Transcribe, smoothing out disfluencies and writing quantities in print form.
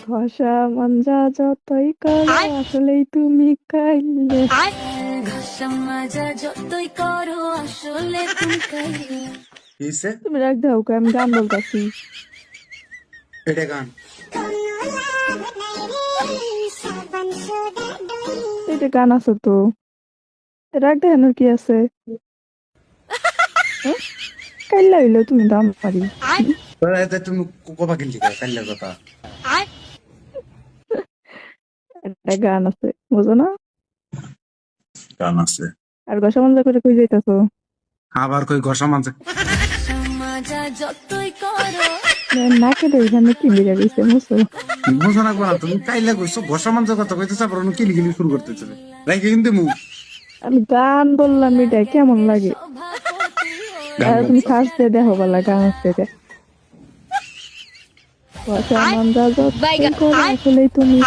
ঘষা মঞ্জা যতই করো আসলেই তুমি কাইলে। ঘষা মাজা যতই করো আসলে তুমি কাইলে। কিসে তুমি রাখ দাও, আমি গান বলতেছি। এটা গান? এটা গান আছে তো, রাখ দেখানোর কি আছে? কাইলা হইলো তুমি দাম পারি। তোরা এতে তুমি কবা কিনলি কাল্লার কথা? একটা গান আছে, বুঝো না? গান আছে আর ঘষা মঞ্জা করে কই যাইতাছো? আবার কই ঘষা মাঝে ঘষা মাজা যতই করো নাকে তো এখানে কি বেড়ে গেছে মুসো। বুঝো না কোনা তুমি কাইলা কইছো ঘষা মাঝে কথা কইতেছ আবার কিলি কিলি শুরু করতেছ রাইকে কিন্তু মু আমি গান বললাম, এটা কেমন লাগে? গান তুমি বলছো। সার্চ দিয়ে দেখো বলা গান হচ্ছে এটা। ঘষা মঞ্জা যতই করো আসলেই তুমি